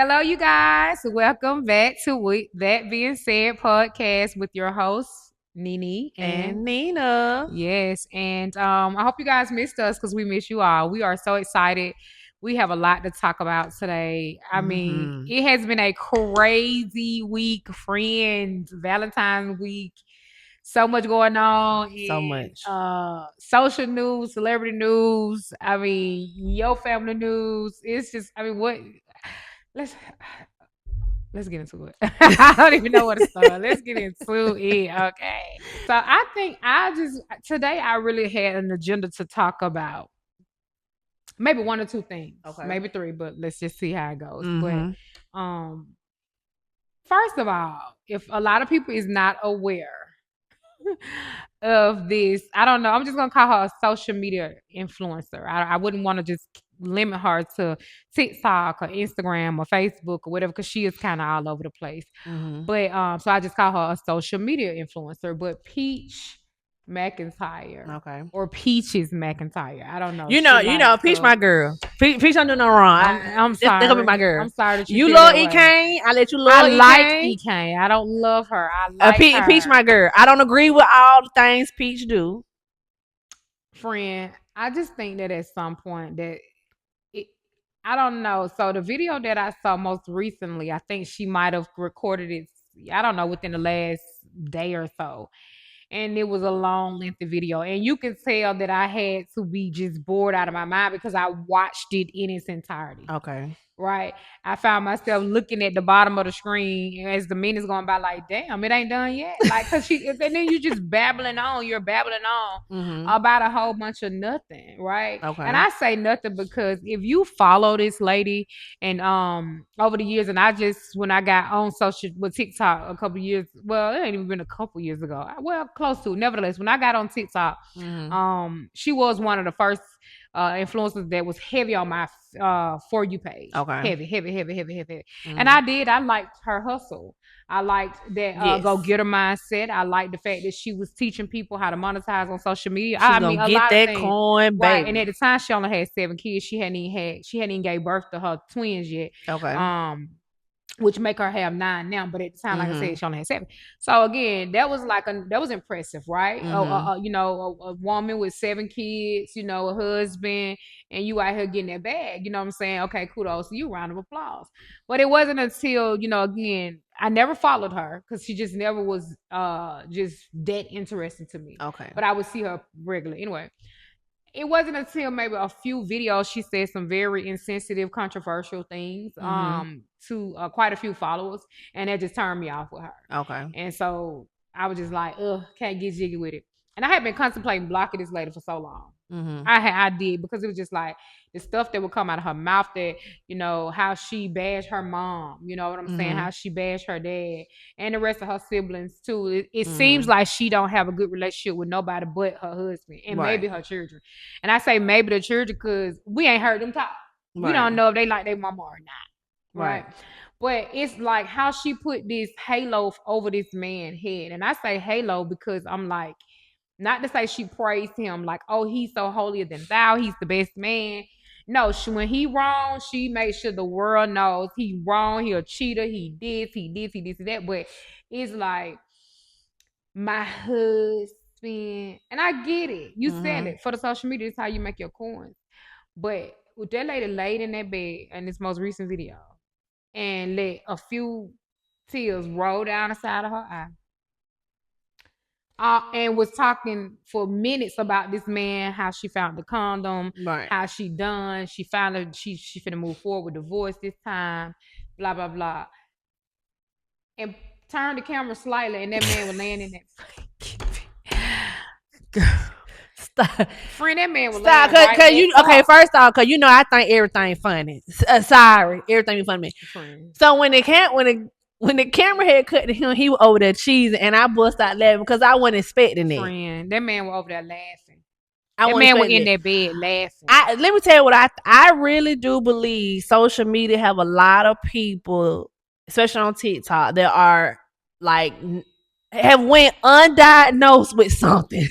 Hello, you guys. Welcome back to That Being Said podcast with your hosts, Nene and Nina. yes, and I hope you guys missed us because we miss you all. We are so excited. We have a lot to talk about today. I mean, it has been a crazy week, friends, Valentine's week. So much going on. So much. Social news, celebrity news. I mean, your family news. It's just, I mean, what? Let's let's get into it. I don't even know where to start. Let's get into it. Okay. So I think today I really had an agenda to talk about maybe one or two things. Okay. Maybe three, but let's just see how it goes. But first of all, if a lot of people is not aware of this, I don't know. I'm just gonna call her a social media influencer. I wouldn't want to just limit her to TikTok or Instagram or Facebook or whatever, because she is kind of all over the place. But so I just call her a social media influencer. But Peach McIntyre, okay, or Peaches McIntyre, I don't know. You know, Peach, my girl. Peach don't do no wrong. I'm sorry. That's gonna be my girl. I'm sorry that you love E Kane. I let you love. I like E Kane. I don't love her. I like her. Peach, my girl. I don't agree with all the things Peach do. Friend, I just think that at some point that I don't know. So the video that I saw most recently, I think she might have recorded it, I don't know, within the last day or so. And it was a long, lengthy video. And you can tell that I had to be just bored out of my mind because I watched it in its entirety. Okay. Right. I found myself looking at the bottom of the screen as the minutes going by, like, damn, it ain't done yet. Like, cause and then you just babbling on. You're babbling on about a whole bunch of nothing, right? Okay. And I say nothing because if you follow this lady and over the years, and when I got on social with TikTok a couple years, well, it ain't even been a couple years ago. Well, close to. Nevertheless, when I got on TikTok, she was one of the first influencers that was heavy on my For You page. Okay. Heavy. And I liked her hustle. I liked that go getter mindset. I liked the fact that she was teaching people how to monetize on social media. I mean, a lot of things. Coin, baby. Right. And at the time, she only had 7 kids. She hadn't even gave birth to her twins yet. Okay. Which make her have 9 now, but at the time, like I said, she only had 7. So again, that was impressive, right? A woman with 7 kids, a husband, and you out here getting that bag. You know what I'm saying? Okay, kudos to you, round of applause. But it wasn't until again, I never followed her because she just never was just that interesting to me. Okay, but I would see her regularly anyway. It wasn't until maybe a few videos she said some very insensitive, controversial things to quite a few followers, and that just turned me off with her. Okay. And so I was just like, can't get jiggy with it. And I had been contemplating blocking this lady for so long. I did, because it was just like the stuff that would come out of her mouth, that how she bashed her mom, you know what I'm saying, how she bashed her dad and the rest of her siblings too. It seems like she don't have a good relationship with nobody but her husband and maybe her children. And I say maybe the children because we ain't heard them talk. We don't know if they like their mama or not. Right. But it's like how she put this halo over this man's head. And I say halo because I'm like, not to say she praised him like, oh, he's so holier than thou, he's the best man. No, when he wrong, she made sure the world knows he wrong, he a cheater, he this, that. But it's like, my husband, and I get it. You said it. For the social media, it's how you make your coins. But with that lady laid in that bed in this most recent video and let a few tears roll down the side of her eye, and was talking for minutes about this man, how she found the condom, how she done, she found her, she finna move forward with divorce this time, blah blah blah, and turned the camera slightly, and that man was laying in that. Stop, friend. That man was laying right first off, because I think everything funny. Sorry, everything be funny. Friend. So when the camera had cut to him, he was over there cheesing, and I bust out laughing because I wasn't expecting it. Friend, that man was over there laughing. That man was in that bed laughing. Let me tell you what I really do believe. Social media have a lot of people, especially on TikTok, that are like have went undiagnosed with something.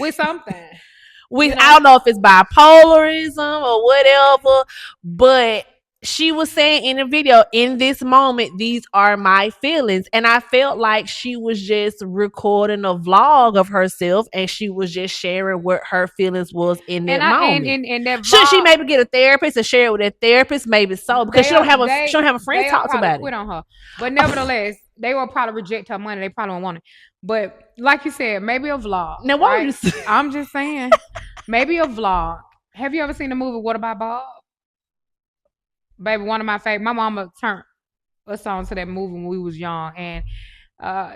I don't know if it's bipolarism or whatever, but she was saying in the video, in this moment, these are my feelings. And I felt like she was just recording a vlog of herself and she was just sharing what her feelings was in that moment. And that Should she vlog, maybe get a therapist and share it with that therapist? Maybe so, because she don't have a friend to they'll talk to probably about quit it. on her. But nevertheless, they will probably reject her money. They probably won't want it. But like you said, maybe a vlog. Now, what right? would you say? I'm just saying, maybe a vlog. Have you ever seen the movie What About Bob? Baby, one of my favorite. My mama turned us on to that movie when we was young, and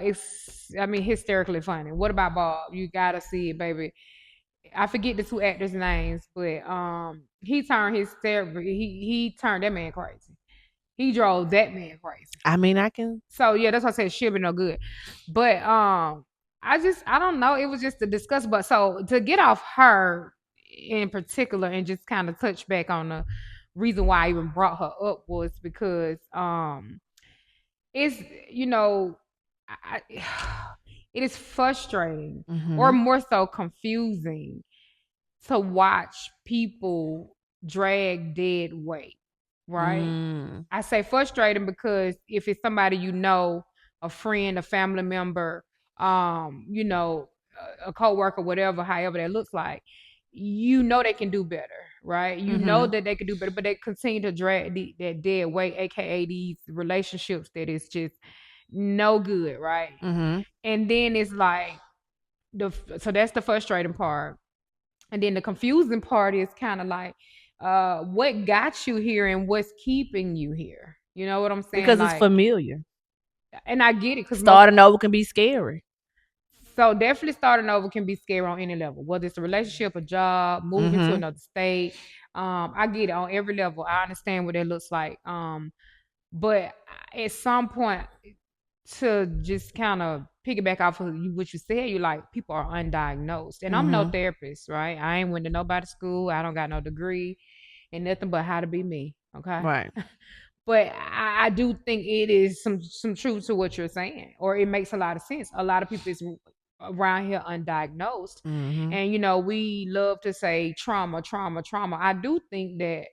it's, I mean, hysterically funny. What About Bob? You gotta see it, baby. I forget the two actors' names, but he turned hysterical. He turned that man crazy. He drove that man crazy. I mean, I can. So yeah, that's why I said she'll be no good. But I don't know. It was just to discuss. But so to get off her in particular and just kind of touch back on the reason why I even brought her up was because it's, you know, I, it is frustrating or more so confusing to watch people drag dead weight, right? I say frustrating because if it's somebody you know, a friend, a family member, you know, a coworker, whatever, however that looks like, you know they can do better, right? You know that they can do better, but they continue to drag that dead weight, aka these relationships that is just no good, right? And then it's like so that's the frustrating part. And then the confusing part is kind of like, what got you here and what's keeping you here? You know what I'm saying? Because it's familiar. And I get it. Because starting over can be scary. So definitely starting over can be scary on any level, whether it's a relationship, a job, moving to another state. I get it on every level. I understand what that looks like. But at some point, to just kind of piggyback off of what you said, you like, people are undiagnosed, and I'm no therapist, right? I ain't went to nobody's school. I don't got no degree and nothing but how to be me. Okay, right. But I do think it is some truth to what you're saying, or it makes a lot of sense. A lot of people is around here undiagnosed, and you know, we love to say trauma, trauma, trauma. I do think that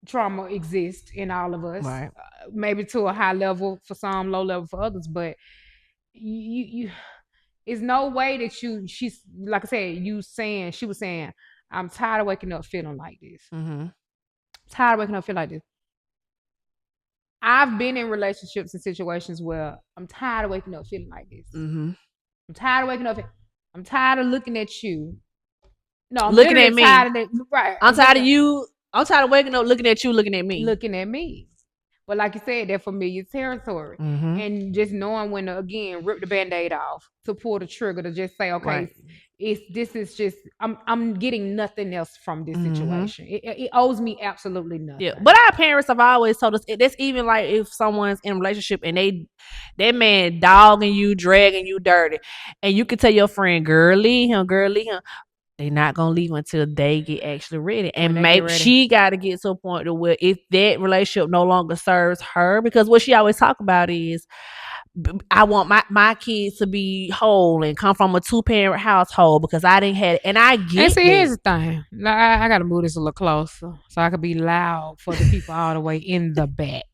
trauma exists in all of us, right. Maybe to a high level for some, low level for others, but you it's no way that she's like I said, she was saying, I'm tired of waking up feeling like this. Tired of waking up feeling like this. I've been in relationships and situations where I'm tired of waking up feeling like this. I'm tired of waking up. I'm tired of looking at you. No, I'm looking at me. Tired of that, right. I'm tired of you. I'm tired of waking up looking at you, looking at me. Looking at me. But like you said, that familiar territory. And just knowing when to, again, rip the Band-Aid off, to pull the trigger, to just say, okay, right. This is just, I'm getting nothing else from this situation. It owes me absolutely nothing. Yeah. But our parents have always told us, that's even like if someone's in a relationship and that man dogging you, dragging you dirty, and you can tell your friend, girl, leave him, they're not gonna leave until they get actually ready. And maybe she got to get to a point to where if that relationship no longer serves her, because what she always talk about is, I want my kids to be whole and come from a 2-parent household because I didn't have it. And I get it. And see, here's the thing. I got to move this a little closer so I could be loud for the people all the way in the back.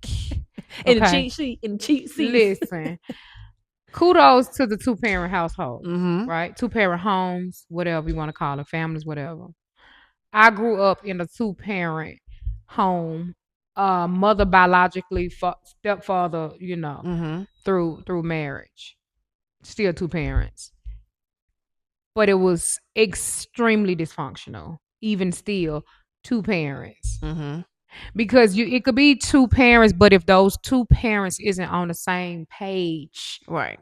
In the cheap seat. Listen. Kudos to the 2-parent household, right? 2-parent homes, whatever you want to call it, families, whatever. I grew up in a 2-parent home, mother biologically, stepfather, you know, through marriage, still 2 parents, but it was extremely dysfunctional. Even still, 2 parents. Because it could be 2 parents, but if those 2 parents isn't on the same page, right,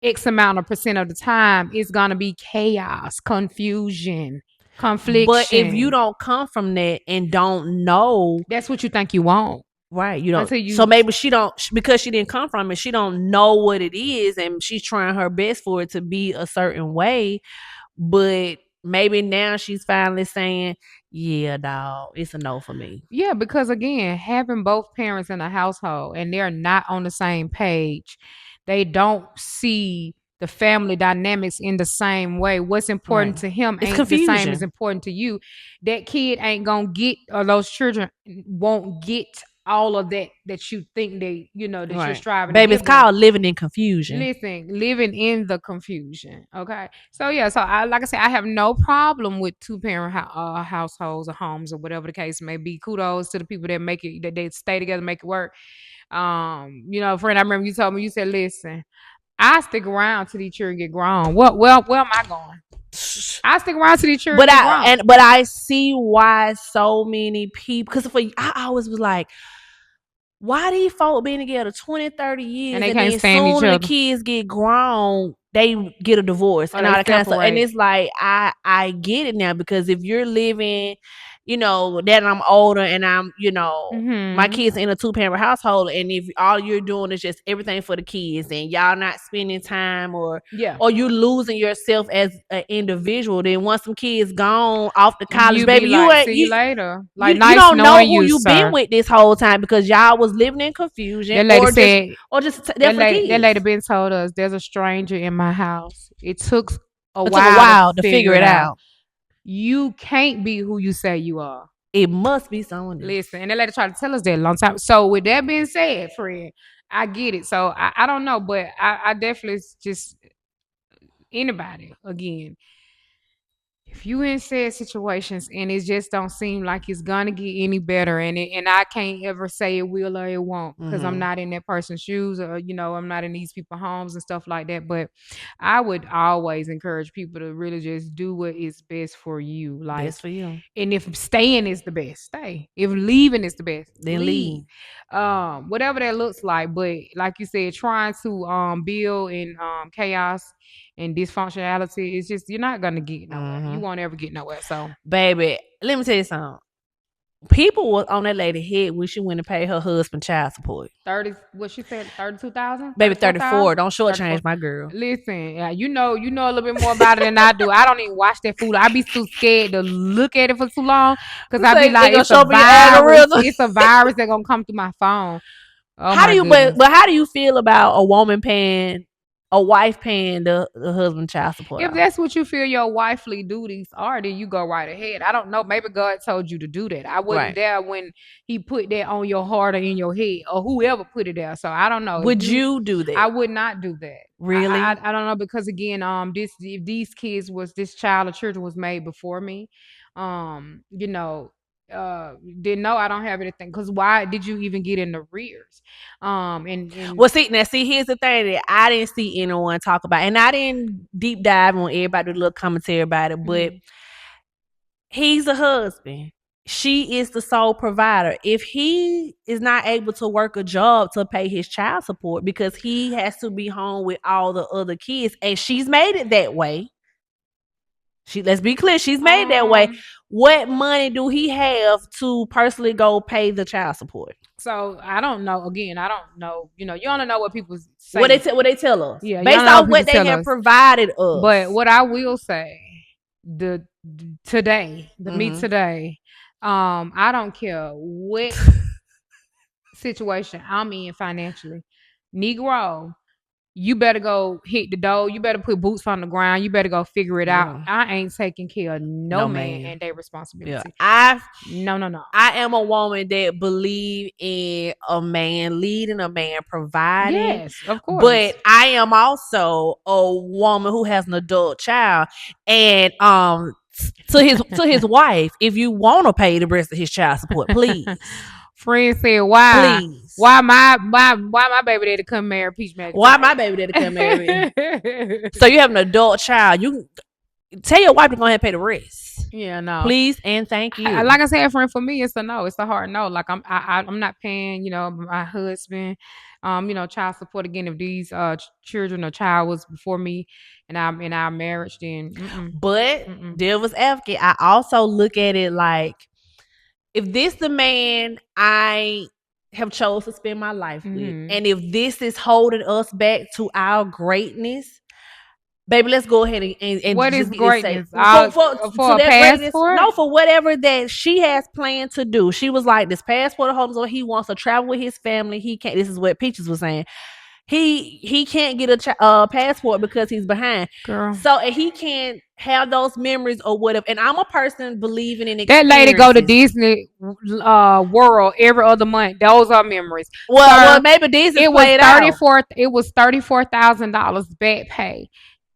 X amount of percent of the time, it's gonna be chaos, confusion, confliction. But if you don't come from that and don't know, that's what you think you want, right? You don't. So maybe she don't, because she didn't come from it. She don't know what it is, and she's trying her best for it to be a certain way. But maybe now she's finally saying, yeah, dog, it's a no for me. Yeah, because again, having both parents in a household and they're not on the same page, they don't see the family dynamics in the same way. What's important to him it's ain't confusion. The same as important to you. That kid ain't gonna get, or those children won't get all of that you think they, that you're striving Baby, to it's called living in confusion. Listen, living in the confusion. Okay. So yeah, so like I said, I have no problem with two-parent households or homes or whatever the case may be. Kudos to the people that make it, that they stay together, make it work. Friend, I remember you told me, you said, listen, I stick around till these children get grown. Where am I going? I stick around till these children get grown. But I see why so many people, because I always was like, why these folk been together 20, 30 years and they can't then stand soon each other. The kids get grown, they get a divorce and all that kind of stuff. And it's like, I get it now, because if you're living, that I'm older and I'm, my kids in a two-parent household, and if all you're doing is just everything for the kids and y'all not spending time, or you're losing yourself as an individual, then once some kids gone off to college, baby, see you later. Like, you don't know who you've been with this whole time, because y'all was living in confusion. That lady that lady been told us, there's a stranger in my house. It took a while to figure it out. You can't be who you say you are. It must be someone else. Listen, and that lady tried to tell us that a long time. So with that being said, friend, I get it. So I don't know, but I definitely just, anybody, again, if you in said situations and it just don't seem like it's gonna get any better, and I can't ever say it will or it won't, because I'm not in that person's shoes, or I'm not in these people's homes and stuff like that. But I would always encourage people to really just do what is best for you. Like, best for you. And if staying is the best, stay. If leaving is the best, then leave. Whatever that looks like. But like you said, trying to build in chaos and dysfunctionality, it's just, you're not gonna get nowhere. You won't ever get nowhere. So, baby, let me tell you something. People was on that lady head when she went to pay her husband child support. 30, what she said, 32,000? Baby, 34. Don't shortchange my girl. Listen, you know a little bit more about it than I do. I don't even watch that food. I be too scared to look at it for too long, because I be like, it's a virus. It's a virus that's gonna come through my phone. Oh, how do you? But how do you feel about a woman paying? A wife paying the husband child support? If that's what you feel your wifely duties are, then you go right ahead. I don't know. Maybe God told you to do that. I wasn't there when he put that on your heart or in your head, or whoever put it there. So I don't know. Would you do that? I would not do that. Really? I don't know, because again, if these kids this child or children was made before me, didn't know I don't have anything, because why did you even get in the rears? Well, see, here's the thing that I didn't see anyone talk about, and I didn't deep dive on everybody, little commentary about it, but he's a husband. She is the sole provider. If he is not able to work a job to pay his child support, because he has to be home with all the other kids, and she's made it that way. Let's be clear, she's made that way. What money do he have to personally go pay the child support? So I don't know. Again, I don't know. You only know what people say. What they tell us. Yeah, based on what they have provided us. But what I will say, me today, I don't care what situation I'm in financially. Negro, you better go hit the door. You better put boots on the ground. You better go figure it out. I ain't taking care of no man and their responsibility. No. I am a woman that believe in a man leading, a man providing. Yes, of course. But I am also a woman who has an adult child, and to his wife, if you want to pay the rest of his child support, please. Friend said, "Why? Please. Why my baby daddy come marry Peach Magic? Why my baby daddy come marry?" So you have an adult child. You tell your wife to go ahead and pay the rest. Yeah, no. Please and thank you. Like I said, friend, for me, it's a no. It's a hard no. Like I'm not paying, my husband, child support again. If these children or child was before me, and I'm in our marriage, then. But devil's advocate, I also look at it like, if this the man I have chose to spend my life with, and if this is holding us back to our greatness, baby, let's go ahead and what is greatness? For that passport? No, for whatever that she has planned to do. She was like, this passport holder, so he wants to travel with his family. He can't. This is what Peaches was saying. he can't get a passport because he's behind. Girl. So and he can't have those memories or whatever. And I'm a person believing in that lady go to experiences. Disney World every other month. Those are memories. Well, maybe Disney it was played out. It was $34,000 back pay.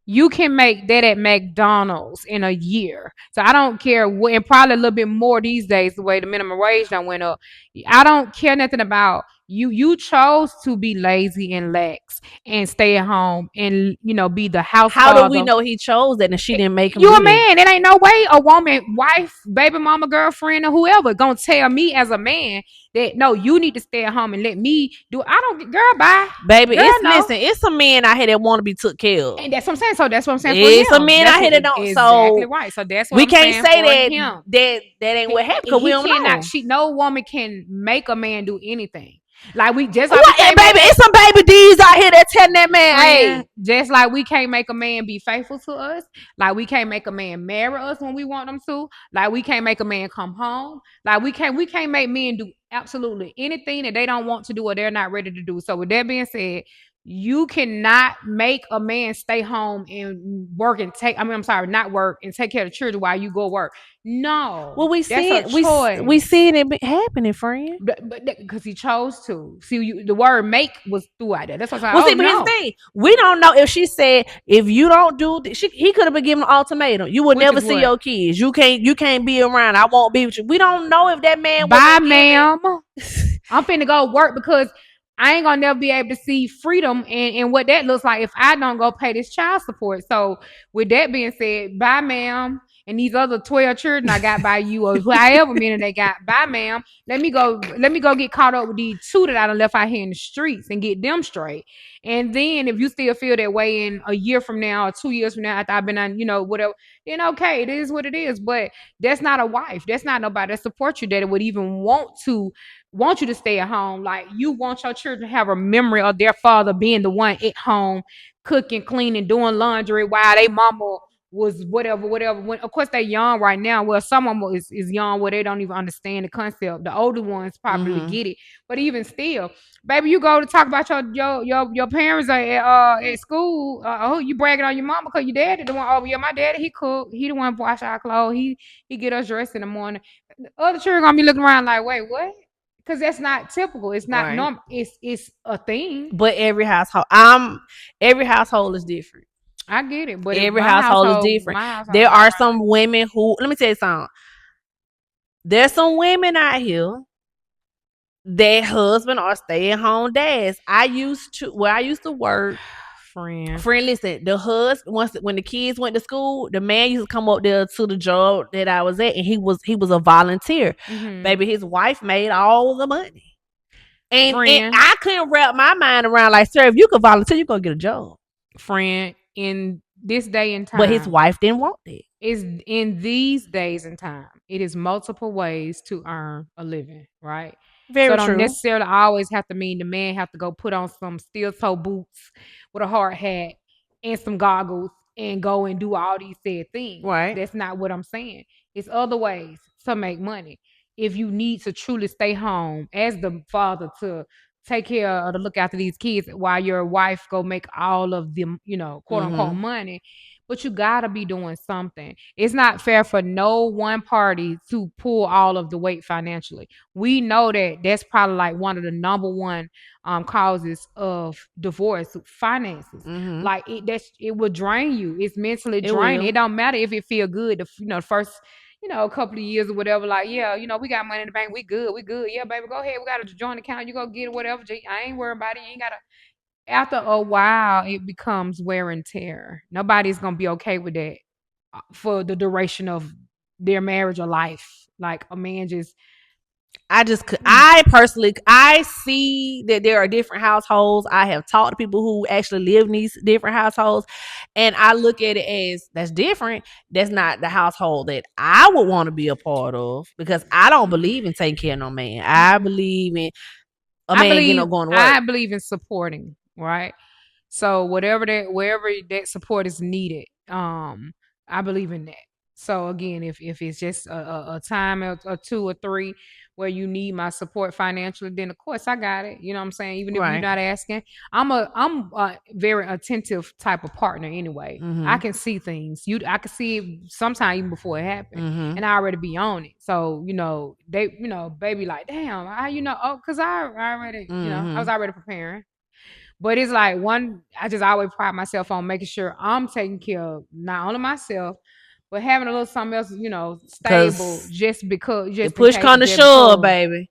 You can make that at McDonald's in a year. So I don't care what, and probably a little bit more these days, the way the minimum wage done went up. I don't care nothing about you. You chose to be lazy and lax and stay at home and be the house How father. do we know he chose that and she didn't make him You do a man. It ain't no way a woman, wife, baby mama, girlfriend, or whoever gonna tell me as a man that no, you need to stay at home and let me do it. I don't, girl, bye. Baby, Girl, listen, it's some men out here that want to be took care of. And that's what I'm saying. So that's what I'm saying It's for him. Some men out here that don't. Exactly So right. So that's what we I'm can't saying say for him. that ain't what happened because we don't know. No woman can make a man do anything. Like we just like baby, it's some baby D's out here that telling that man, hey, just like we can't make a man be faithful to us, like we can't make a man marry us when we want them to, like we can't make a man come home, like we can't make men do absolutely anything that they don't want to do or they're not ready to do. So with that being said, you cannot make a man stay home and work and not work and take care of the children while you go work. No. Well, we see it happening, friend. But because he chose to. See, the word "make" was throughout there. That's what I'm saying. Well, see, but here's the thing: we don't know if she said if you don't do this, he could have been given an ultimatum. You will never see your kids. You can't be around. I won't be with you. We don't know if that man. Bye, ma'am. I'm finna go work because I ain't gonna never be able to see freedom and what that looks like if I don't go pay this child support. So with that being said, bye, ma'am. And these other 12 children I got by you or however many they got, bye, ma'am. Let me go get caught up with these two that I done left out here in the streets and get them straight. And then if you still feel that way in a year from now or 2 years from now after I've been on, whatever, then okay, it is what it is. But that's not a wife. That's not nobody that supports you that would even want you to stay at home. Like you want your children to have a memory of their father being the one at home cooking, cleaning, doing laundry while they mama was whatever. When, of course, they're young right now. Well, some of them is young where they don't even understand the concept. The older ones probably get it. But even still, baby, you go to talk about your parents at school. You bragging on your mama because your daddy the one. Oh yeah, my daddy he cook. He the one wash our clothes. He get us dressed in the morning. The other children gonna be looking around like, wait, what? Because that's not typical. It's not normal. It's a thing. But every household is different. I get it, but every household is different. There are some women who, let me tell you something. There's some women out here that husband are stay-at-home dads. I used to work. Friend, listen, the husband when the kids went to school, the man used to come up there to the job that I was at, and he was a volunteer. Baby, his wife made all the money. And I couldn't wrap my mind around like, sir, if you could volunteer, you're gonna get a job. Friend, in this day and time. But his wife didn't want that. Is in these days and time, it is multiple ways to earn a living, right? Very true. Don't necessarily always have to mean the man have to go put on some steel toe boots with a hard hat and some goggles and go and do all these said things. Right. That's not what I'm saying. It's other ways to make money. If you need to truly stay home as the father to take care of to look after these kids while your wife go make all of them, quote unquote money. But you gotta be doing something. It's not fair for no one party to pull all of the weight financially. We know that that's probably like one of the number one causes of divorce, finances. Like it will drain you. It's mentally draining. It don't matter if it feel good. The first a couple of years or whatever, like, yeah, we got money in the bank. We good. Yeah, baby, go ahead. We got a joint account. You go get it, whatever. I ain't worried about it. You ain't got to. After a while, it becomes wear and tear. Nobody's going to be okay with that for the duration of their marriage or life. Like a man just. I personally see that there are different households. I have talked to people who actually live in these different households, and I look at it as that's different. That's not the household that I would want to be a part of because I don't believe in taking care of no man. I believe in getting up going to work. I believe in supporting, right? So wherever that support is needed, I believe in that. So again, if it's just a time or two or three where you need my support financially, then of course I got it. You know what I'm saying? Even if you're not asking, I'm a very attentive type of partner anyway. I can see things. I can see it sometime even before it happened, and I already be on it. So they baby like, damn, how oh, cause I already I was already preparing. But it's like I just always pride myself on making sure I'm taking care of not only myself, but having a little something else, stable just push come to shove, baby.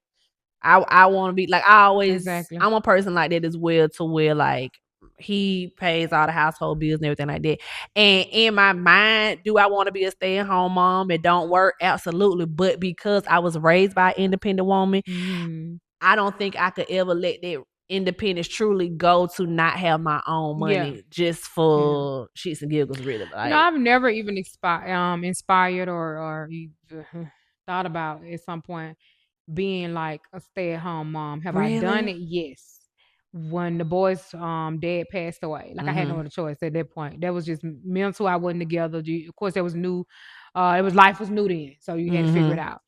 I want to be like, I always, I'm a person like that as well, to where like he pays all the household bills and everything like that. And in my mind, do I want to be a stay-at-home mom and don't work? Absolutely. But because I was raised by an independent woman, I don't think I could ever let that independence truly go to not have my own money just for shits and giggles, really. Like, I've never even inspired or thought about at some point being like a stay-at-home mom. Have I done it? Yes. When the boy's dad passed away, like I had no other choice at that point. That was just mental. I wasn't together. Of course, there was new. Life was new then, so you had to figure it out.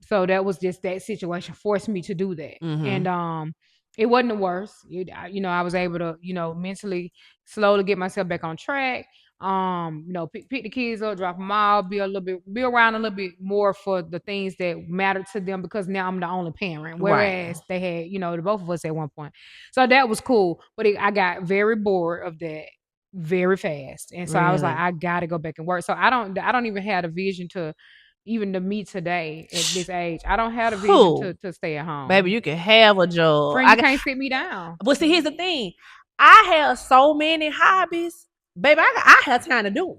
So that was just that situation forced me to do that, and it wasn't the worst. I was able to mentally slowly get myself back on track. Pick the kids up, drop them off, be around a little bit more for the things that matter to them, because now I'm the only parent. Whereas they had, the both of us at one point. So that was cool. But I got very bored of that very fast. And so I was like, I gotta go back and work. So I don't even have a vision to even to me today at this age. I don't have a vision to stay at home. Baby, you can have a job. Friend, you can't sit me down. But see, here's the thing. I have so many hobbies. Baby, I have time to do them.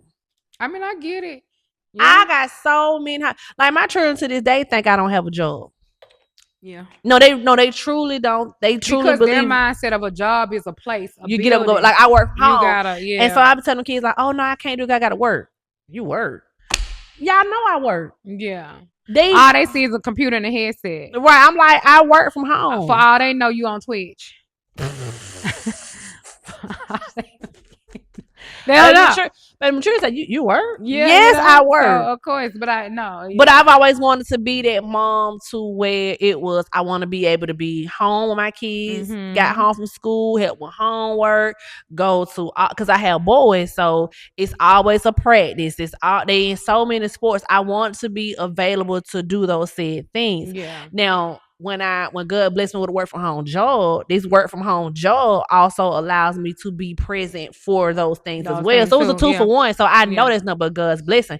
I mean, I get it. Yeah. I got so many like my children to this day think I don't have a job. Yeah. No, they truly don't. They truly because believe their mindset of a job is a place. You get up and go. Like I work from home. You gotta, yeah. And so I be telling kids like, oh no, I can't do it. I gotta work. You work. Y'all know I work. Yeah. All they see is a computer and a headset. Right. I'm like, I work from home. For all they know, you on Twitch. They don't know. But I'm sure it's like you work. Yeah, yes, I work. So, of course, but I know. Yeah. But I've always wanted to be that mom to where it was. I want to be able to be home with my kids. Got home from school, help with homework, go to because I have boys, so it's always a practice. They in so many sports. I want to be available to do those said things. Yeah. Now, when God blessed me with a work from home job, this work from home job also allows me to be present for those things as well. So it was a 2 for 1. So I know there's nothing but God's blessing.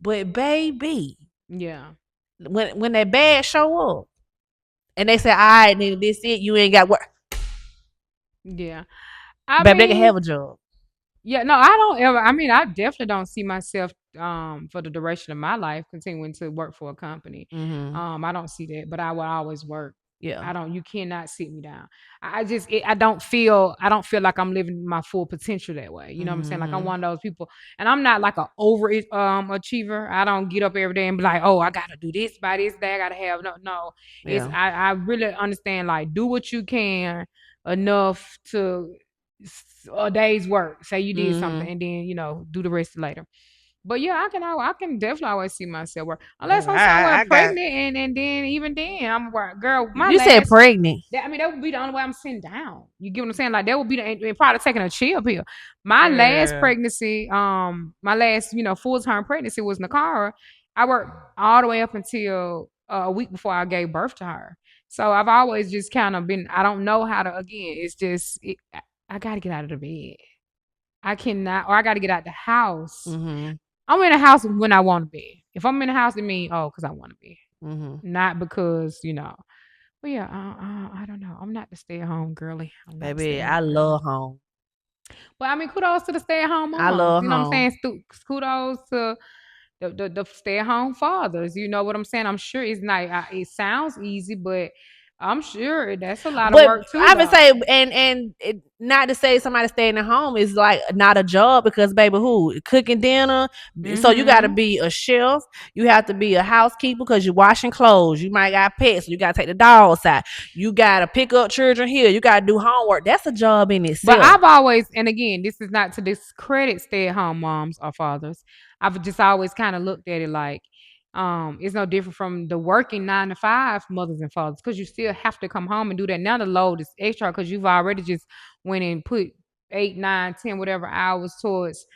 But baby, when that bad show up and they say, all right, nigga, this it, you ain't got work. Yeah. Baby, they can have a job. Yeah, no, I don't ever. I mean, I definitely don't see myself for the duration of my life continuing to work for a company. I don't see that, but I will always work. Yeah. You cannot sit me down. I don't feel like I'm living my full potential that way. You know what I'm saying? Like I'm one of those people, and I'm not like an over achiever. I don't get up every day and be like, oh, I gotta do this by this day. I gotta have no. It's I really understand, like, do what you can enough to a day's work. Say you did something, and then do the rest later. But yeah, I can definitely always see myself work unless I'm somewhere pregnant, and then even then I'm work. Girl, you said pregnant. That would be the only way I'm sitting down. You get what I'm saying? Like that would be the probably taking a chill pill. My last pregnancy, my last full term pregnancy was Nakara. I worked all the way up until a week before I gave birth to her. So I've always just kind of been. I don't know how to. Again, it's just I got to get out of the bed. I cannot, or I got to get out the house. I'm in the house when I want to be. If I'm in the house, it means because I want to be, not because But yeah, I don't know. I'm not the stay-at-home girly. Baby, I love home. But I mean, kudos to the stay-at-home moms. I love home. What I'm saying? Kudos to the stay-at-home fathers. You know what I'm saying? I'm sure it's not. It sounds easy, but I'm sure that's a lot of But work too, I would though. say, and not to say somebody staying at home is like not a job because baby, who cooking dinner? So you got to be a chef. You have to be a housekeeper because you're washing clothes. You might got pets. So you got to take the dogs out. You got to pick up children here. You got to do homework. That's a job in But itself. I've always, and again, this is not to discredit stay-at-home moms or fathers. I've just always kind of looked at it like, it's no different from the working 9 to 5 mothers and fathers because you still have to come home and do that. Now the load is extra because you've already just went and put 8, 9, 10, whatever hours towards,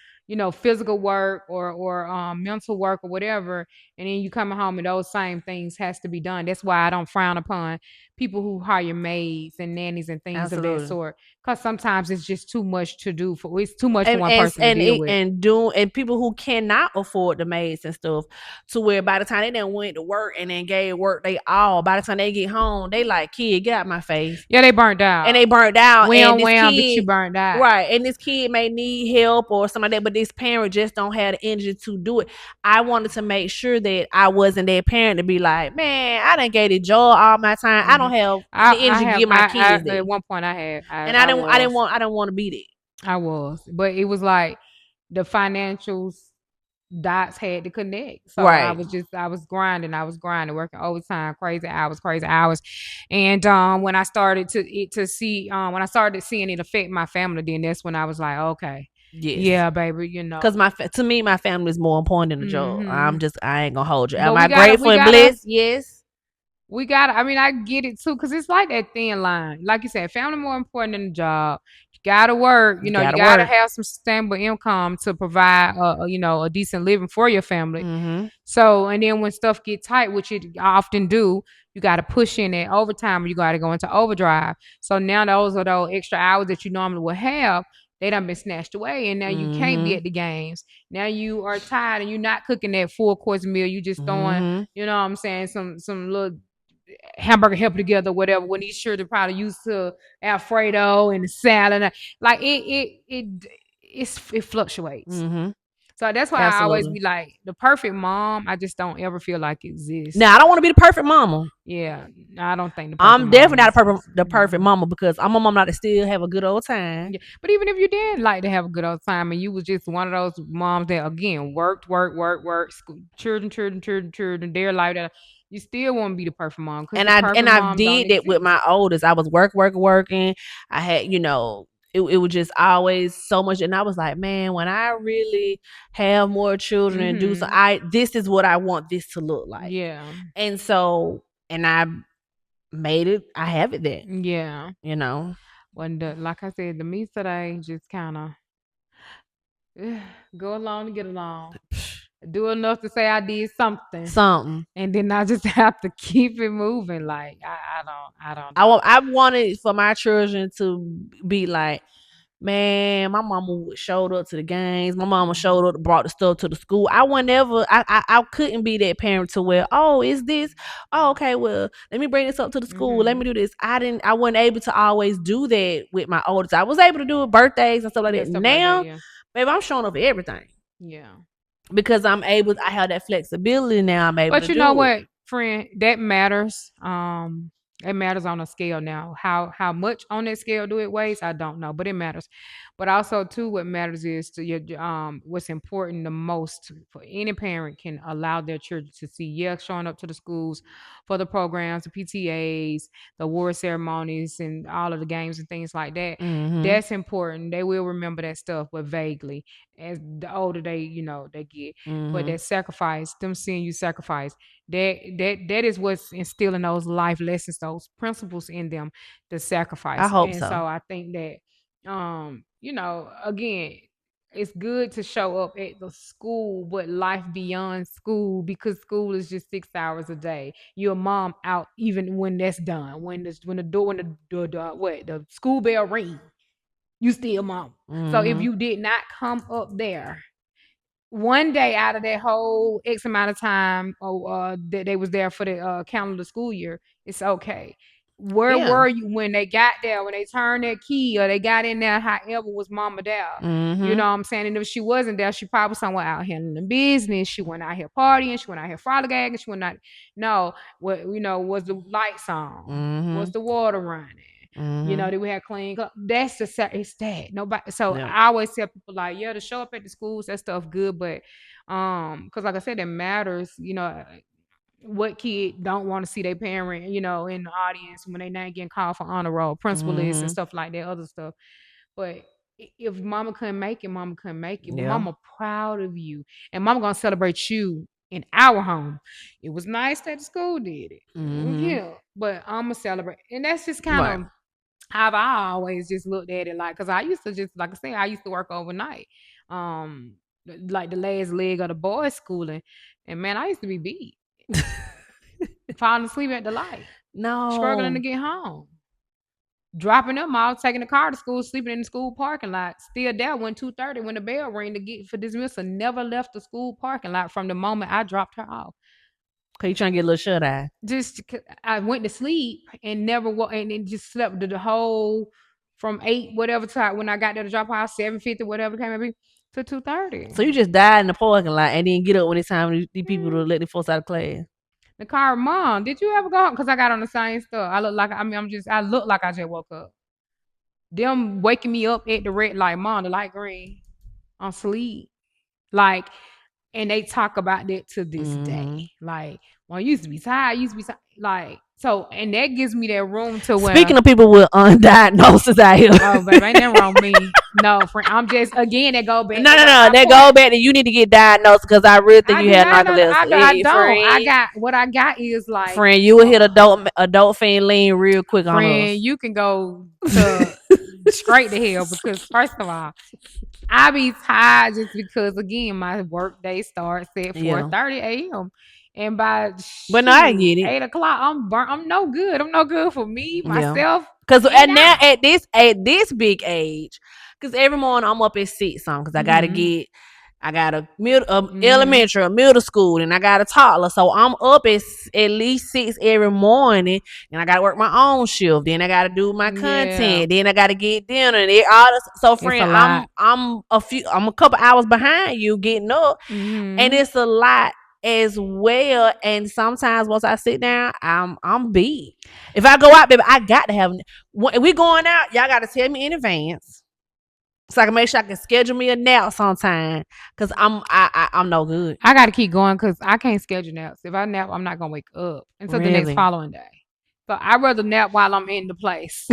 physical work or mental work or whatever, and then you coming home and those same things has to be done. That's why I don't frown upon people who hire maids and nannies and things of that sort. Because sometimes it's just too much to do for it's too much for one person to deal with. And people who cannot afford the maids and stuff, to where by the time they done went to work and then gave work they all, by the time they get home, they like, kid, get out my face. Yeah, they burnt out. And they burnt out. And this kid, but you burnt out. Right. And this kid may need help or something like that, but this parent just don't have the energy to do it. I wanted to make sure that I wasn't that parent to be like, man, I done gave the job all my time. I don't have the energy to give my kids that. At one point I had. I don't want to be that. I was. But it was like the financials dots had to connect. So I was grinding, working overtime, crazy hours. And when I started to see when I started seeing it affect my family, then that's when I was like, okay. Yes. Yeah, baby, Because to me, my family is more important than the job. I ain't gonna hold you. Am I grateful and blessed? Yes. I get it too, because it's like that thin line. Like you said, family more important than the job. You gotta work, you gotta have some sustainable income to provide a decent living for your family. So, and then when stuff get tight, which it often do, you gotta push in that overtime, or you gotta go into overdrive. So now those are those extra hours that you normally would have, they done been snatched away, and now you can't be at the games. Now you are tired and you're not cooking that full course meal. You just throwing, you know what I'm saying, some little hamburger helper together, whatever. When he's sure they're probably used to Alfredo and the salad, like it fluctuates. So that's why I always be like, the perfect mom, I just don't ever feel like exists. Now I don't want to be the perfect mama. Yeah, I don't think I'm definitely not the perfect mama, because I'm a mom like to still have a good old time. Yeah. But even if you did like to have a good old time and you was just one of those moms that again work, school, children, their life, that you still want to be the perfect mom. And I did that with my oldest. I was working. I had, it was just always so much. And I was like, man, when I really have more children and do so, this is what I want this to look like. Yeah. And so, and I made it, I have it there. Yeah. When like I said, the me today just kind of go along to get along. Do enough to say I did something, and then I just have to keep it moving. Like I don't know. I wanted for my children to be like, man, my mama showed up to the games. My mama showed up, brought the stuff to the school. I couldn't be that parent to where, oh, is this? Oh, okay, well, let me bring this up to the school. Let me do this. I wasn't able to always do that with my oldest. I was able to do it birthdays and stuff like that. Now, baby, I'm showing up for everything. Yeah. Because I have that flexibility now. I'm able to do it. But you know what, friend, that matters. It matters on a scale now. How much on that scale do it weighs? I don't know, but it matters. But also too, what matters is to your what's important the most for any parent can allow their children to see, showing up to the schools for the programs, the PTAs, the award ceremonies, and all of the games and things like that. That's important. They will remember that stuff, but vaguely. As the older they get. But that sacrifice, them seeing you sacrifice, that is what's instilling those life lessons, those principles in them, the sacrifice. I hope so. So I think that again, it's good to show up at the school, but life beyond school, because school is just 6 hours a day. You're a mom out even when that's done. When the school bell ring, you still mom. So if you did not come up there one day out of that whole X amount of time that they was there for the calendar school year, it's okay. Where were you when they got there, when they turned that key or they got in there, however was mama there? You know what I'm saying? And if she wasn't there, she probably somewhere out handling business. She went out here partying. She went out here frolicking. She went out. No, what was the lights on? Was the water running? You know, did we have clean? That's it's that nobody. So I always tell people like, yeah, to show up at the schools, that stuff good, but because like I said, it matters. You know, what kid don't want to see their parent, you know, in the audience when they not getting called for honor roll, principal list and stuff like that, other stuff. But if mama couldn't make it, mama couldn't make it. But mama proud of you, and mama gonna celebrate you in our home. It was nice that the school did it, yeah. But I'm gonna celebrate, and that's just kind of how I always just looked at it. Like, cause I used to just, like I said, I used to work overnight, like the last leg of the boys' schooling, and man, I used to be beat. Falling asleep at the light. No. Struggling to get home. Dropping them off, taking the car to school, sleeping in the school parking lot. Still there when 2:30 when the bell rang to get for dismissal. Never left the school parking lot from the moment I dropped her off. Cause you trying to get a little shut eye. Just I went to sleep and never and then just slept the whole from 8 whatever time when I got there to drop her off 7:50 whatever came be to 2:30. So you just died in the parking lot and then get up when it's time these people to let the folks out of class. The car, mom, did you ever go home? Because I got on the same stuff. I look like I look like I just woke up. Them waking me up at the red light, mom, the light green. I'm asleep. Like, and they talk about that to this day. Like, well, I used to be tired. Like, so, and that gives me that room to where. Speaking of people with undiagnosed out here. Oh, baby, ain't nothing wrong with me. No, friend, I'm just, again, that go back. No. That go back that you need to get diagnosed because I really think you had narcolepsy. I don't. What I got is like. Friend, you will hit adult fan lean real quick on us. Friend, you can go to straight to hell because, first of all, I be tired just because, again, my work day starts at 4:30 a.m. And by I get it. 8 o'clock, I'm burnt. I'm no good. I'm no good for me, myself. Because now at this big age, because every morning I'm up at 6 because I gotta get. I got a elementary, a middle school, and I got a toddler. So I'm up at least 6 every morning, and I got to work my own shift. Then I got to do my content. Then I got to get dinner. And all this. So, friend, I'm a couple hours behind you getting up, and it's a lot as well. And sometimes once I sit down, I'm beat. If I go out, baby, I got to have. When we going out, y'all got to tell me in advance. So I can make sure I can schedule me a nap sometime because I'm no good. I got to keep going because I can't schedule naps. If I nap, I'm not going to wake up until the next following day. So I'd rather nap while I'm in the place.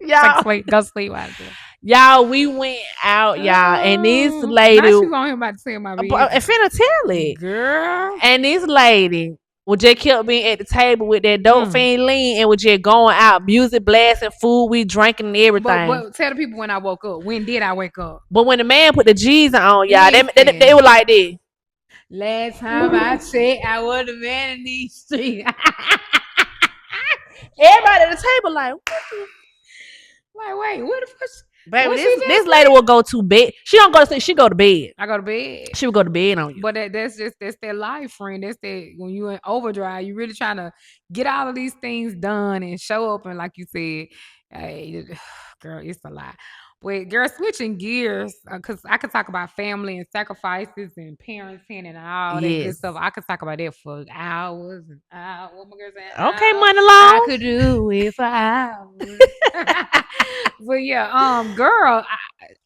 Y'all, go sleep while I'm there. Y'all, we went out, y'all, and this lady. Now she's on here about to say my business. I'm finna tell it. Girl. And this lady. We just kept being at the table with that dope fiend lean and we just going out, music blasting, food, we drinking and everything. But tell the people when I woke up. When did I wake up? But when the man put the G's on, y'all, they were like this. Last time I checked, I was the man in these streets. Everybody at the table like, what the? Like, wait, what the fuck? Baby, this lady will go to bed. She don't go to sleep. She go to bed. I go to bed. She will go to bed on you. But that's their life, friend. That's that when you in overdrive, you really trying to get all of these things done and show up. And like you said, hey, girl, it's a lot. But girl, switching gears, because I could talk about family and sacrifices and parenting and all that good stuff. I could talk about that for hours and hours. What my girl saying? Okay, money long. I could do it for hours. But yeah, girl,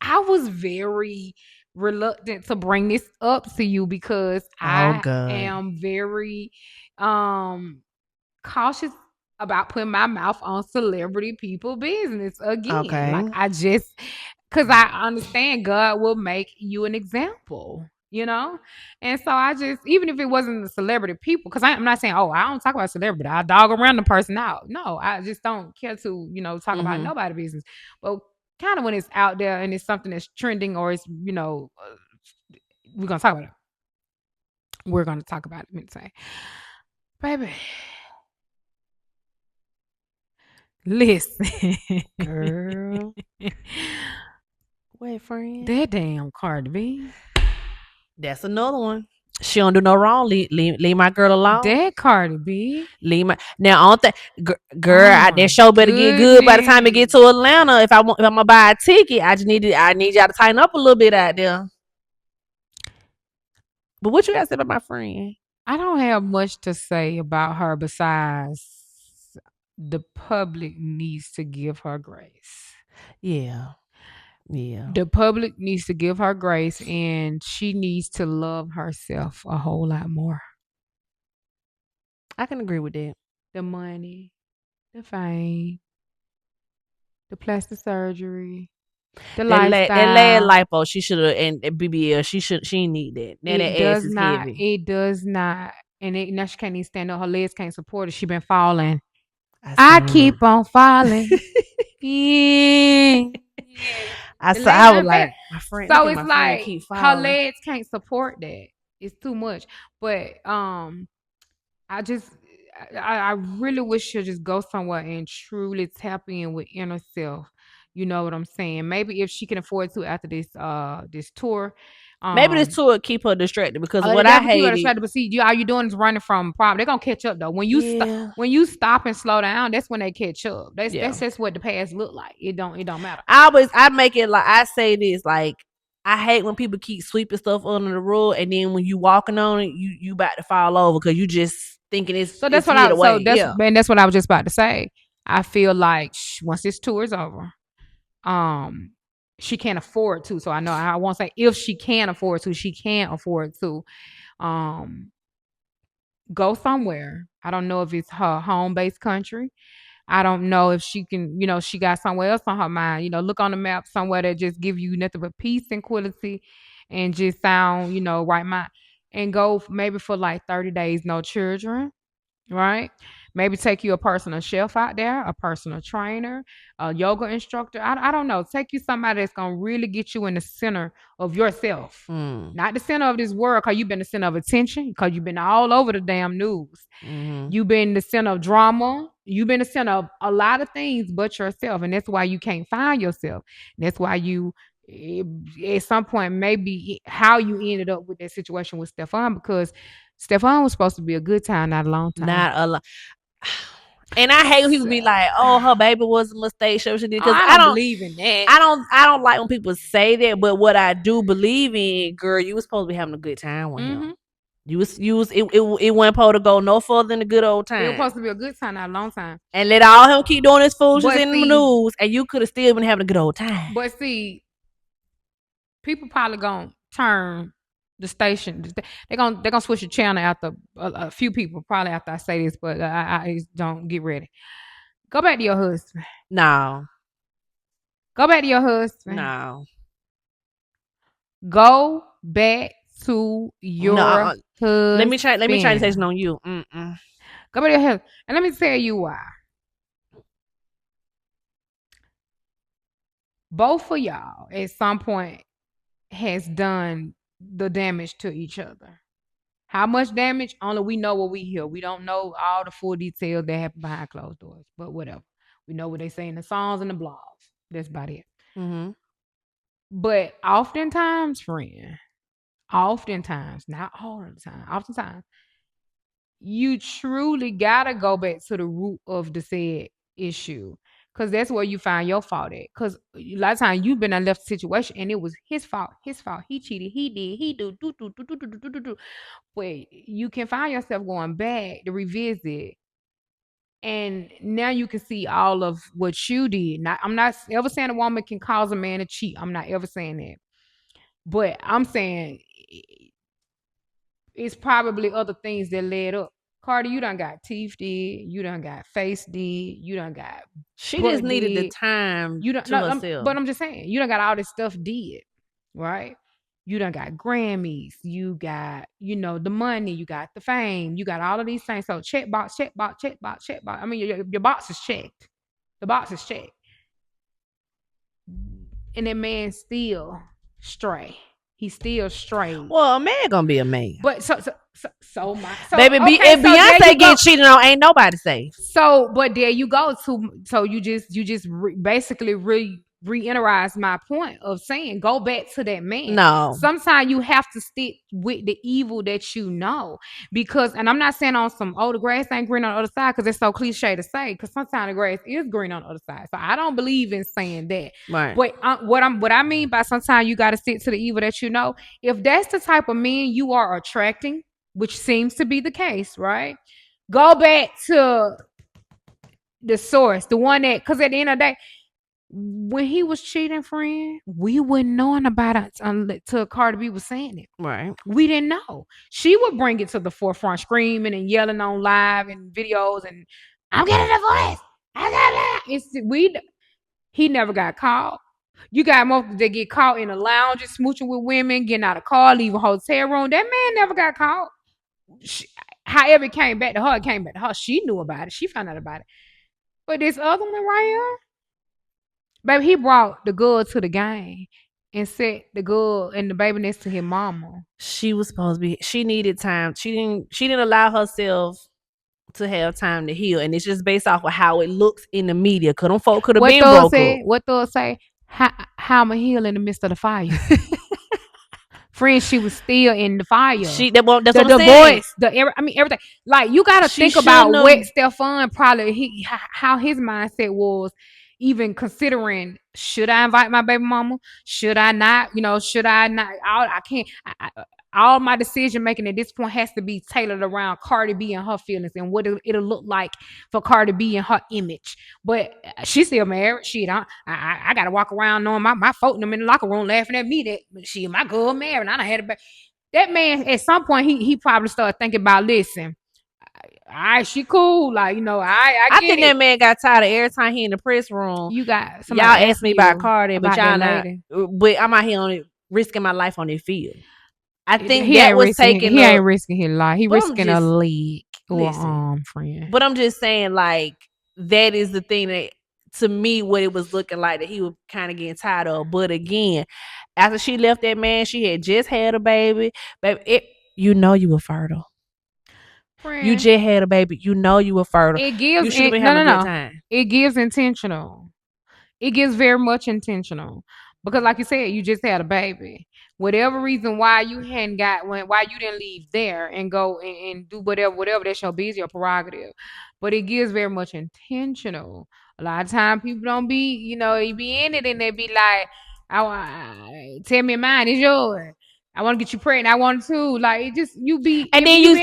I was very reluctant to bring this up to you because I am very cautious about putting my mouth on celebrity people business again. Okay. Like because I understand God will make you an example, you know? And so I just, even if it wasn't the celebrity people, because I'm not saying, I don't talk about celebrity. I dog around the person out. No, I just don't care to, talk about nobody's business. But kind of when it's out there and it's something that's trending or it's, we're going to talk about it. We're going to talk about it. Let me say, baby. Listen, girl. Wait, friend. That damn Cardi B. That's another one. She don't do no wrong. Leave my girl alone. That Cardi B. Leave my now on that girl. Oh That my show better get good by the time it get goodness. to Atlanta. If I'm gonna buy a ticket, I need y'all to tighten up a little bit out there. But what you got to say about my friend? I don't have much to say about her besides the public needs to give her grace. Yeah. Yeah. The public needs to give her grace and she needs to love herself a whole lot more. I can agree with that. The money, the fame, the plastic surgery, the lifestyle. That lad lipo, she should have, and BBL, she need that. Now that ass is heavy. It does not. And now she can't even stand up. Her legs can't support it. She been falling. I keep on falling. Yeah. I was like, my friend. So it's like her legs can't support that. It's too much. But I really wish she'd just go somewhere and truly tap in with inner self. You know what I'm saying? Maybe if she can afford to after this tour. Maybe this tour would keep her distracted because what I hate it. But see, all you doing is running from problem. They're gonna catch up though. When you stop and slow down, that's when they catch up. That's just what the past look like. It don't matter. I make it like I say this like I hate when people keep sweeping stuff under the rug and then when you walking on it, you about to fall over because you just thinking it's so that's it's that's what I was just about to say. I feel like once this tour is over, she can't afford to. So I won't say if she can afford to, she can't afford to go somewhere. I don't know if it's her home base country. I don't know if she can, she got somewhere else on her mind. Look on the map somewhere that just give you nothing but peace and quality and just sound, right mind. And go maybe for like 30 days, no children, right? Maybe take you a personal chef out there, a personal trainer, a yoga instructor. I don't know. Take you somebody that's going to really get you in the center of yourself. Not the center of this world because you've been the center of attention because you've been all over the damn news. You've been the center of drama. You've been the center of a lot of things but yourself. And that's why you can't find yourself. And that's why you, at some point, maybe how you ended up with that situation with Stefan because Stefan was supposed to be a good time, not a long time. Not a long. And I hate when people be like, "Oh, her baby was a mistake." She did because I don't believe in that. I don't like when people say that. But what I do believe in, girl, you was supposed to be having a good time with him. You was it wasn't supposed to go no further than a good old time. It was supposed to be a good time, not a long time. And let all him keep doing his foolishness in the news, and you could have still been having a good old time. But see, people probably gonna turn the station. They're gonna switch the channel after a few people. Probably after I say this, but I don't get ready. Go back to your husband. No. Go back to your husband. No. Go back to your husband. Let me try to say something on you. Go back to your husband. And let me tell you why. Both of y'all at some point has done the damage to each other. How much damage? Only we know what we hear. We don't know all the full details that happen behind closed doors, but whatever. We know what they say in the songs and the blogs. That's about it. But oftentimes, friend, not all the time, oftentimes, you truly gotta go back to the root of the said issue. Because that's where you find your fault at. Because a lot of times you've been in a left situation and it was his fault. He cheated. He did. He do. But you can find yourself going back to revisit. And now you can see all of what you did. Now, I'm not ever saying a woman can cause a man to cheat. I'm not ever saying that. But I'm saying it's probably other things that led up. Cardi, you done got teeth did, you done got face did, you done got. She just needed the time to herself. But I'm just saying, you done got all this stuff did, right? You done got Grammys, you got, the money, you got the fame, you got all of these things. So check box. I mean, your box is checked. The box is checked. And that man still stray. He's still straight. Well, a man gonna be a man. But so baby, if Beyonce get cheated on, ain't nobody safe. So, but there you go. So you just basically reiterate my point of saying go back to that man. No. Sometimes you have to stick with the evil that you know. Because, and I'm not saying on some, oh, the grass ain't green on the other side, because it's so cliche to say, because sometimes the grass is green on the other side. So I don't believe in saying that. Right. But what I mean by sometimes you got to stick to the evil that you know. If that's the type of men you are attracting, which seems to be the case, right? Go back to the source, the one that, because at the end of the day, when he was cheating, friend, we wouldn't knowing about it until Cardi B was saying it. Right. We didn't know. She would bring it to the forefront, screaming and yelling on live and videos, and I'm getting a divorce. He never got caught. You got most that get caught in a lounge, smooching with women, getting out of car, leaving hotel room. That man never got caught. However, it came back to her. It came back to her. She knew about it. She found out about it. But this other one right here, baby, he brought the girl to the game and set the girl and the baby next to his mama. She was supposed to be. She needed time. She didn't allow herself to have time to heal, and it's just based off of how it looks in the media. Cause them folk could have been broke up. What Thug say? How am I heal in the midst of the fire? Friend, she was still in the fire. That's what I'm saying. Everything. Like, you gotta think about what Stefan probably how his mindset was, even considering, should I invite my baby mama? Should I not? Should I not? I can't. All my decision making at this point has to be tailored around Cardi B and her feelings and what it'll look like for Cardi B and her image. But she's still married. I gotta walk around knowing my folk them in the locker room laughing at me that my girl married. And I done had a baby. That man, at some point, he probably started thinking about, listen, all right, she cool. Like, I think that man got tired of every time he in the press room. You got y'all ask me about Cardi, but y'all not. But I'm out here on it, risking my life on the field. I think he ain't risking his life. He risking a leg or arm, friend. But I'm just saying, like, that is the thing that, to me, what it was looking like that he was kind of getting tired of. But again, after she left that man, she had just had a baby. Baby, you were fertile. Friend, you just had a baby. You were fertile. It gives. You should have been having a good time. It gives intentional. It gives very much intentional. Because, like you said, you just had a baby. Whatever reason why you why you didn't leave there and go and do whatever, that's your business, your prerogative. But it gives very much intentional. A lot of times people don't be, you be in it and they be like, tell me mine, it's yours. I want to get you pregnant. I want to, like, it just, you be, and then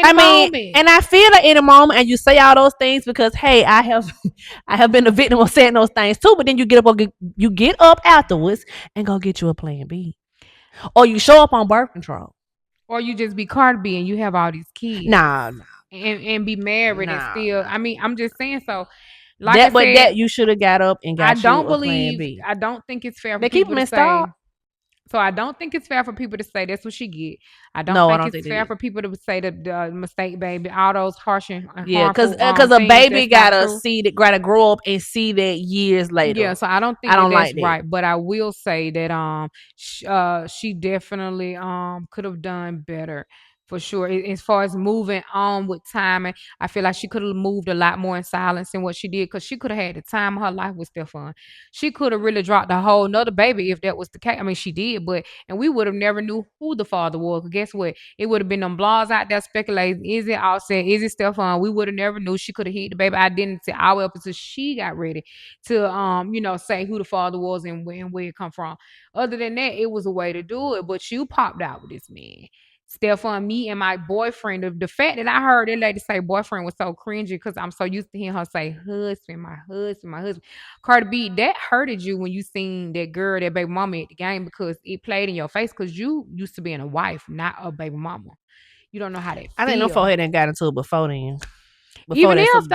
and I feel it in a moment, and you say all those things because, hey, I have been a victim of saying those things too. But then you get up afterwards and go get you a plan B, or you show up on birth control, or you just be Cardi B and you have all these kids, and be married and still. I mean, I'm just saying so. Like that you should have got up and got you a plan B. I don't think it's fair. They keep them in stock. So I don't think it's fair for people to say that's what she get. I don't think it's fair for people to say the mistake, baby. All those harsh and because a baby gotta grow up and see that years later. Yeah, so I don't think that's right. But I will say that she definitely could have done better. For sure. As far as moving on with timing, I feel like she could have moved a lot more in silence than what she did, because she could have had the time of her life with Stefan. She could have really dropped a whole nother baby if that was the case. I mean, she did, and we would have never knew who the father was. Guess what? It would have been them blogs out there speculating, is it Offset? Is it Stefan? We would have never knew. She could have hid the baby identity all up until she got ready to say who the father was and where it come from. Other than that, it was a way to do it. But you popped out with this man. Stefan, me and my boyfriend. The fact that I heard that lady say boyfriend was so cringy, because I'm so used to hearing her say husband, my husband, my husband. Cardi B, that hurted you when you seen that girl, that baby mama at the game, because it played in your face, because you used to being a wife, not a baby mama. You don't know how that feels. I think no forehead didn't got into it before then. Even if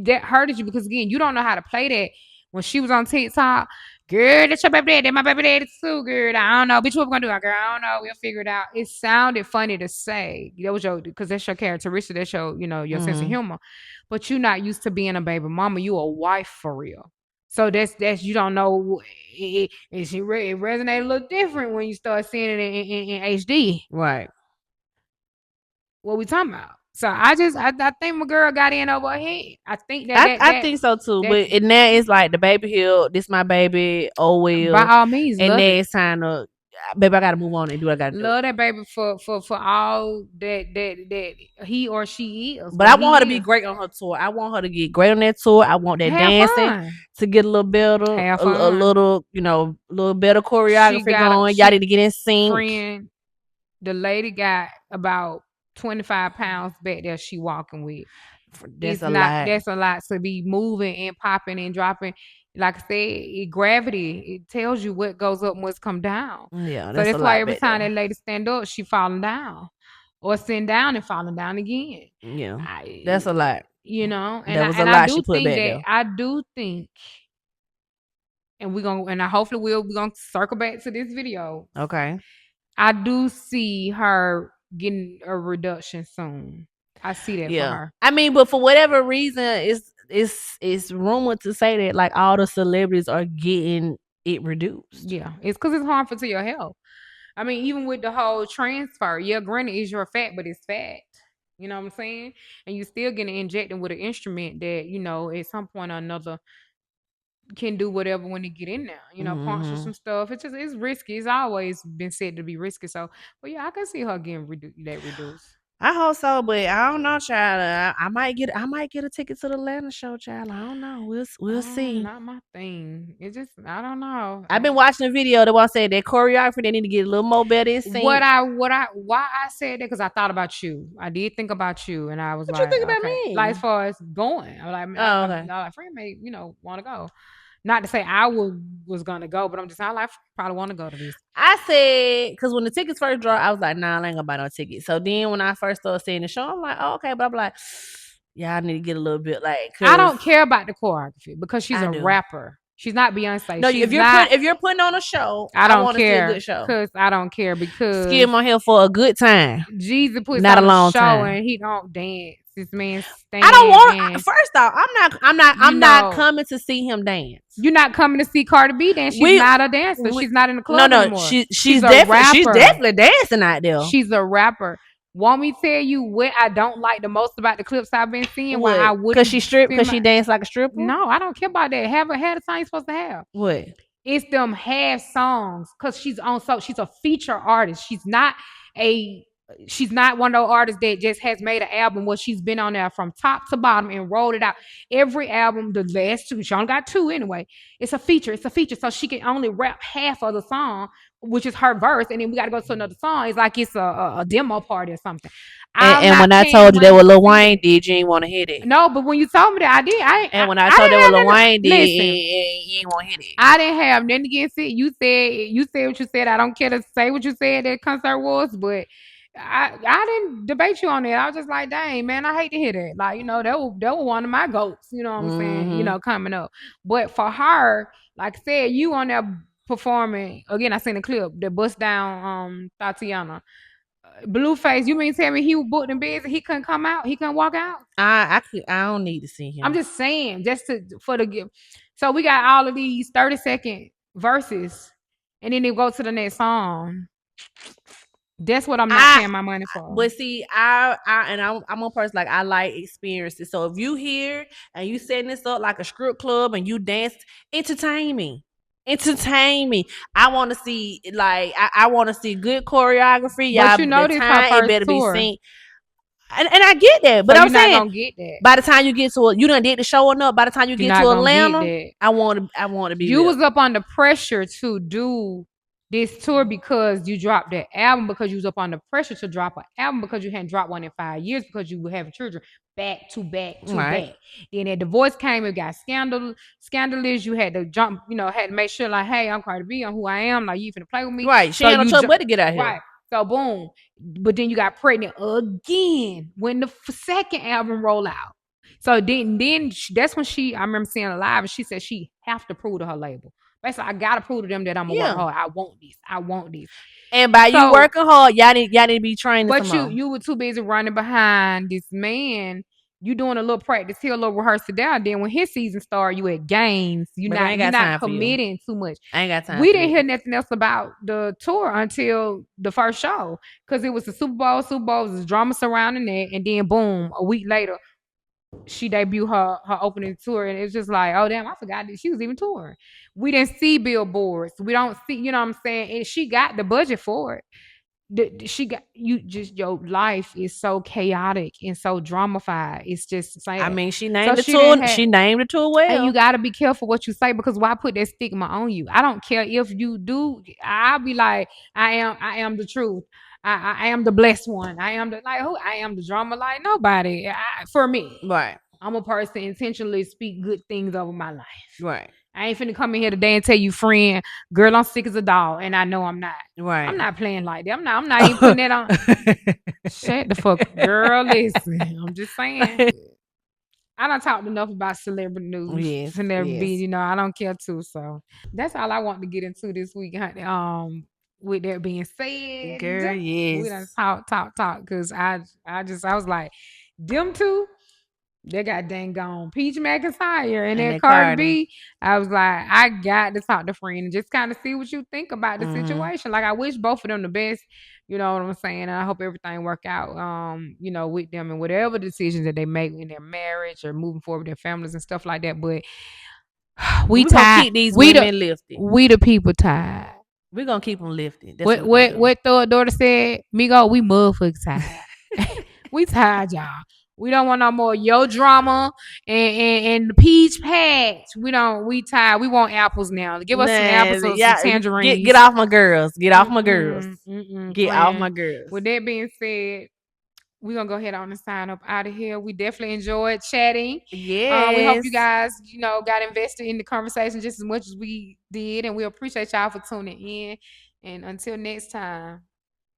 that hurted you, because again, you don't know how to play that. When she was on TikTok, girl, that's your baby daddy. That's my baby daddy too, girl. I don't know. Bitch, what we gonna do? Girl, I don't know. We'll figure it out. It sounded funny to say. That was because that's your characteristic. That's your sense of humor. But you're not used to being a baby mama. You a wife for real. So that's you don't know. It resonated a little different when you start seeing it in HD. Right. What we talking about? So I think my girl got in over her head. I think I think so too. But and now it's like the baby here. This my baby. Oh by well. all means, And love then it. it's time to, baby, I gotta move on and do what I gotta do. Love that baby for all that he or she is. But I want her to be great on her tour. I want her to get great on that tour. I want that dancing to get a little better, a little, a little better choreography going. Y'all need to get in sync. Friend, the lady got about 25 pounds back there she walking with. That's a lot to be moving and popping and dropping. Like I said, gravity, it tells you what goes up and what's come down. Yeah, so that's why every time that lady stand up, she falling down. Or sitting down and falling down again. Yeah. That's a lot. And I do think that I do think, and hopefully we're gonna circle back to this video. Okay. I do see her getting a reduction soon. I see that for her. I mean, but for whatever reason, it's rumored to say that like all the celebrities are getting it reduced. Yeah, it's because it's harmful to your health. I mean, even with the whole transfer, granted, it's your fat, but it's fat. You know what I'm saying? And you still getting injected with an instrument that, at some point or another can do whatever when they get in there. Puncture some stuff. It's risky. It's always been said to be risky. So, but yeah, I can see her getting reduced. I hope so, but I don't know, child. I might get a ticket to the Atlanta show, child. I don't know. We'll see. Not my thing. It's just I don't know. I've been watching a video that was saying that choreography they need to get a little more better in sync. Why I said that because I thought about you. I did think about you, and I was what you think about me? Like as far as going, I'm like, okay. I friend may want to go. Not to say I was gonna go, but I'm just I probably want to go to this. I said because when the tickets first dropped, I was like, nah, I ain't gonna buy no ticket. So then when I first started seeing the show, I'm like, oh, okay, but I'm like, yeah, I need to get a little bit like. I don't care about the choreography because she's a rapper. She's not Beyonce. No, if you're putting on a show, I don't care. See a good show. Because I don't care because Skim on here for a good time. Jesus puts not on a long show time. And he don't dance. This man stands. I don't want. First off, I'm not coming to see him dance. You're not coming to see Cardi B dance. She's not a dancer. She's not in the club anymore. She's definitely dancing out there. She's a rapper. Want me to tell you what I don't like the most about the clips I've been seeing? Why I wouldn't? Because she stripped. Because she danced like a stripper. No, I don't care about that. Have a song you're supposed to have. What? It's them half songs because she's a feature artist. She's not one of those artists that just has made an album where she's been on there from top to bottom and rolled it out. Every album, the last two, she only got two anyway. It's a feature. So she can only rap half of the song, which is her verse, and then we got to go to another song. It's like it's a demo party or something. And when I told you that what Lil Wayne did, you ain't want to hit it. No, but when you told me that, I did. And when I told you what Lil Wayne did, you ain't want to hit it. I didn't have nothing against it. You said what you said. I don't care to say what you said that concert was, but I didn't debate you on that. I was just like, dang, man, I hate to hear that. Like, that was one of my goats, you know what I'm saying, coming up. But for her, like I said, you on there performing, again, I seen the clip, that bust down Tatiana. Blueface, you mean tell me he was booked in beds and he couldn't come out? He couldn't walk out? I don't need to see him. I'm just saying, for the gift. So we got all of these 30-second verses, and then they go to the next song. That's what I'm not paying my money for. But see, I'm a person like I like experiences. So if you here and you setting this up like a strip club and you dance, entertain me. I want to see I want to see good choreography. But y'all, this her first better tour. Be seen. And I get that, but so I'm saying not gonna get that. By the time you get to you done did the show enough. By the time you get to Atlanta, I want to be. You was up under pressure to do this tour because you dropped that album, because you was up under pressure to drop an album because you hadn't dropped one in 5 years because you were having children back to back to back. Then that divorce came, it got scandalous. You had to jump, had to make sure like, hey, I'm Cardi B, I'm who I am. Like, you finna play with me, right? She ain't no trouble to get out here, right? So boom, but then you got pregnant again when the second album roll out. So then that's when I remember seeing her live, and she said she have to prove to her label. Basically, I gotta prove to them that I'm gonna work hard. I want this. And by you working hard, y'all need to be training. But you were too busy running behind this man you doing a little practice here, a little rehearsal down. Then when his season start, you at games. You're not committing too much. I ain't got time. We didn't hear nothing else about the tour until the first show because it was the Super Bowl. Super Bowl was drama surrounding that, and then boom, a week later, she debuted her opening tour, and it's just like, oh damn, I forgot that she was even touring. We didn't see billboards. We don't see, you know what I'm saying? And she got the budget for it. She got you. Just your life is so chaotic and so dramatified. It's just sad. I mean, she named the tour. She named the tour well, and you got to be careful what you say because why put that stigma on you? I don't care if you do. I'll be like, I am the truth. I am the blessed one. I am the like who? I am the drama. Like nobody. For me, right? I'm a person intentionally speak good things over my life. Right. I ain't finna come in here today and tell you, friend, girl, I'm sick as a dog, and I know I'm not. Right. I'm not playing like that. I'm not even putting that on. Shut the fuck, girl. Listen, I'm just saying. I don't talk enough about celebrity news. Yes, celebrity, you know, I don't care too. So that's all I want to get into this week. With that being said, girl, yes, we done talk because I was like, them two. They got dang gone Peach McIntyre and that Cardi B. I was like, I got to talk to friend and just kind of see what you think about the situation. Like, I wish both of them the best. You know what I'm saying? I hope everything work out. You know, with them and whatever decisions that they make in their marriage or moving forward with their families and stuff like that. But we tired. Keep these women lifted. We the people tired. We're gonna keep them lifted. That's what the daughter said? Migo, we motherfuckers tired. We tired, y'all. We don't want no more yo drama and the peach patch. We tired. We want apples now. Give us some apples or some tangerines. Get off my girls. Get off my girls. Get off my girls. With that being said, we're gonna go ahead on and sign up out of here. We definitely enjoyed chatting. Yeah. We hope you guys, got invested in the conversation just as much as we did, and we appreciate y'all for tuning in. And until next time,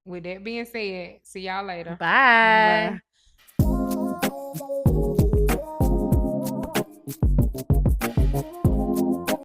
with that being said, see y'all later. Bye. Bye.